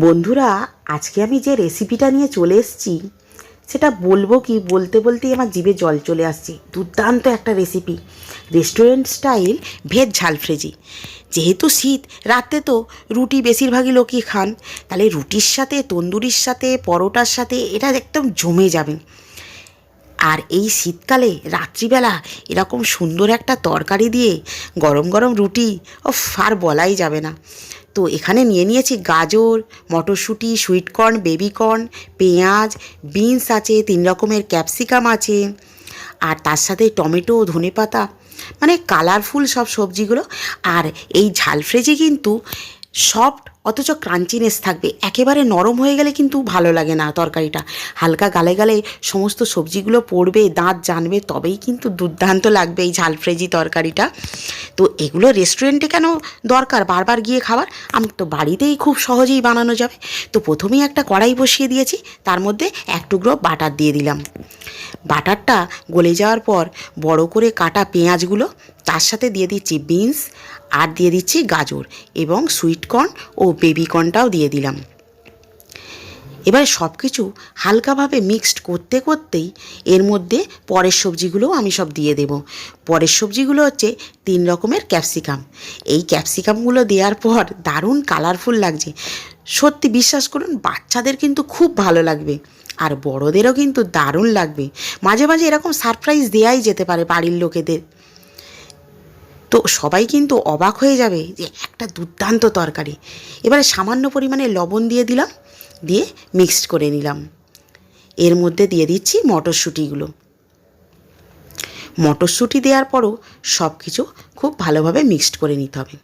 বন্ধুরা, আজকে আমি যে রেসিপিটা নিয়ে চলে এসেছি সেটা বলবো কি বলতে বলতেই আমার জিভে জল চলে আসছে। দুর্দান্ত একটা রেসিপি, রেস্টুরেন্ট স্টাইল ভেজ ঝাল ফ্রেজি। যেহেতু শীত, রাতে তো রুটি বেশিরভাগই লোকই খান, তাহলে রুটির সাথে, তন্দুরির সাথে, পরোটার সাথে এটা একদম জমে যাবে। আর এই শীতকালে রাত্রিবেলা এরকম সুন্দর একটা তরকারি দিয়ে গরম গরম রুটি, ও আর বলাই যাবে না। তো এখানে নিয়ে নিয়েছি গাজর, মটরশুঁটি, সুইটকর্ন, বেবিকর্ন, পেঁয়াজ, বিনস আছে, 3 রকমের ক্যাপসিকাম আছে, আর তার সাথে টমেটো, ধনেপাতা, মানে কালারফুল সব সবজিগুলো। আর এই ঝাল ফ্রেজে কিন্তু সফট অথচ ক্রাঞ্চিনেস থাকবে, একেবারে নরম হয়ে গেলে কিন্তু ভালো লাগে না তরকারিটা। হালকা গালে গালে সমস্ত সবজিগুলো পড়বে, দাঁত জানবে, তবেই কিন্তু দুর্দান্ত লাগবে এই ঝাল ফ্রেজি তরকারিটা। তো এগুলো রেস্টুরেন্টে কেন দরকার বারবার গিয়ে খাবার, আমি তো বাড়িতেই খুব সহজেই বানানো যাবে। তো প্রথমেই একটা কড়াই বসিয়ে দিয়েছি, তার মধ্যে এক টুকরো বাটার দিয়ে দিলাম। বাটারটা গলে যাওয়ার পর বড় করে কাটা পেঁয়াজগুলো, তার সাথে দিয়ে দিচ্ছি বিনস, আর দিয়ে দিচ্ছি গাজর এবং সুইটকর্ন ও বেবিকর্নটাও দিয়ে দিলাম। এবারে সব কিছু হালকাভাবে মিক্সড করতে করতেই এর মধ্যে পরের সবজিগুলোও আমি সব দিয়ে দেব। পরের সবজিগুলো হচ্ছে 3 রকমের ক্যাপসিকাম। এই ক্যাপসিকামগুলো দেওয়ার পর দারুণ কালারফুল লাগছে। সত্যি বিশ্বাস করুন, বাচ্চাদের কিন্তু খুব ভালো লাগবে, আর বড়োদেরও কিন্তু দারুণ লাগবে। মাঝে মাঝে এরকম সারপ্রাইজ দেওয়াই যেতে পারে বাড়ির লোকেদের। তো সবাই কিন্তু অবাক হয়ে যাবে যে একটা দুর্দান্ত তরকারি। এবারে সামান্য পরিমাণে লবণ দিয়ে দিলাম, দিয়ে মিক্সড করে নিলাম। এর মধ্যে দিয়ে দিচ্ছি মটরশুঁটিগুলো। মটরশুঁটি দেওয়ার পরও সব কিছু খুব ভালোভাবে মিক্সড করে নিতে হবে।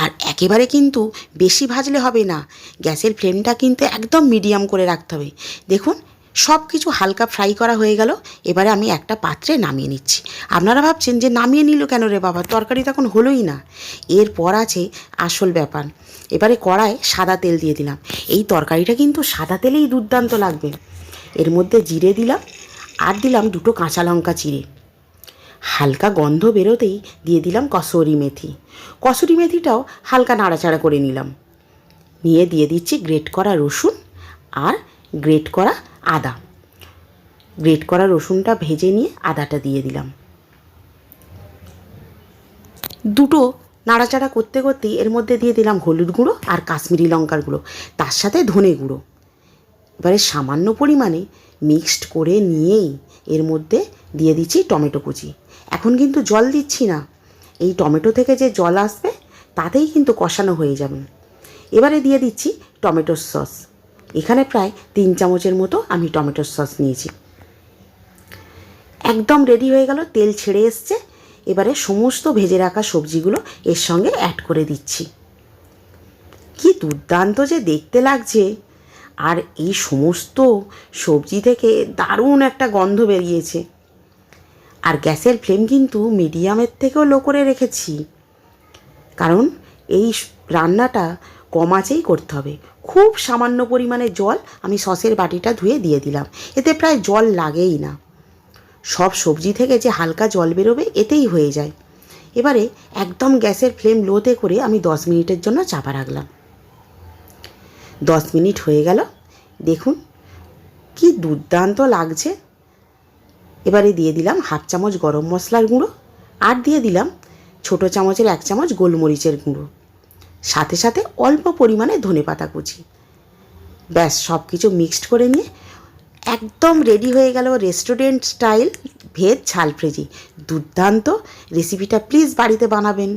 আর একেবারে কিন্তু বেশি ভাজলে হবে না, গ্যাসের ফ্লেমটা কিন্তু একদম মিডিয়াম করে রাখতে হবে। দেখুন, সব কিছু হালকা ফ্রাই করা হয়ে গেল। এবারে আমি একটা পাত্রে নামিয়ে নিচ্ছি। আপনারা ভাবছেন যে নামিয়ে নিল কেন রে বাবা, তরকারি তখন হলোই না। এরপর আছে আসল ব্যাপার। এবারে কড়ায় সাদা তেল দিয়ে দিলাম। এই তরকারিটা কিন্তু সাদা তেলেই দুর্দান্ত লাগবে। এর মধ্যে জিরে দিলাম, আর দিলাম 2টো কাঁচা লঙ্কা চিড়ে। হালকা গন্ধ বেরোতেই দিয়ে দিলাম কসুরি মেথি। কসুরি মেথিটাও হালকা নাড়াচাড়া করে নিলাম। নিয়ে দিয়ে দিচ্ছি গ্রেট করা রসুন আর গ্রেট করা আদা। গ্রেট করা রসুনটা ভেজে নিয়ে আদাটা দিয়ে দিলাম। দুটো নাড়াচাড়া করতে করতেই এর মধ্যে দিয়ে দিলাম হলুদ গুঁড়ো আর কাশ্মীরি লঙ্কার গুঁড়ো, তার সাথে ধনে গুঁড়ো। এবারে সামান্য পরিমাণে মিক্সড করে নিয়েই এর মধ্যে দিয়ে দিচ্ছি টমেটো কুচি। এখন কিন্তু জল দিচ্ছি না, এই টমেটো থেকে যে জল আসবে তাতেই কিন্তু কষানো হয়ে যাবে। এবারে দিয়ে দিচ্ছি টমেটোর সস। এখানে প্রায় 3 চামচের মতো আমি টমেটোর সস নিয়েছি। একদম রেডি হয়ে গেল, তেল ছেড়ে এসছে। এবারে সমস্ত ভেজে রাখা সবজিগুলো এর সঙ্গে অ্যাড করে দিচ্ছি। কি দুর্দান্ত যে দেখতে লাগছে, আর এই সমস্ত সবজি থেকে দারুণ একটা গন্ধ বেরিয়েছে। আর গ্যাসের ফ্লেম কিন্তু মিডিয়ামের থেকেও লো করে রেখেছি, কারণ এই রান্নাটা কম আঁচেই করতে হবে। খুব সামান্য পরিমাণে জল আমি সসের বাটিটা ধুয়ে দিয়ে দিলাম, এতে প্রায় জল লাগেই না। সব সবজি থেকে যে হালকা জল বেরোবে এতেই হয়ে যায়। এবারে একদম গ্যাসের ফ্লেম লোতে করে আমি 10 মিনিটের জন্য চাপা রাখলাম। 10 মিনিট হয়ে গেল, দেখুন কি দুর্দান্ত লাগছে। এবারে দিয়ে দিলাম 1/2 চামচ গরম মশলার গুঁড়ো, আর দিয়ে দিলাম ছোটো চামচের 1 চামচ গোলমরিচের গুঁড়ো, সাথে সাথে অল্প পরিমাণে ধনেপাতা কুচি। ব্যাস সব কিছু মিক্সড করে নিয়ে একদম রেডি হয়ে গেল রেস্টুরেন্ট স্টাইল ভেজ ঝাল ফ্রেজি। দুর্দান্ত রেসিপিটা প্লিজ বাড়িতে বানাবেন।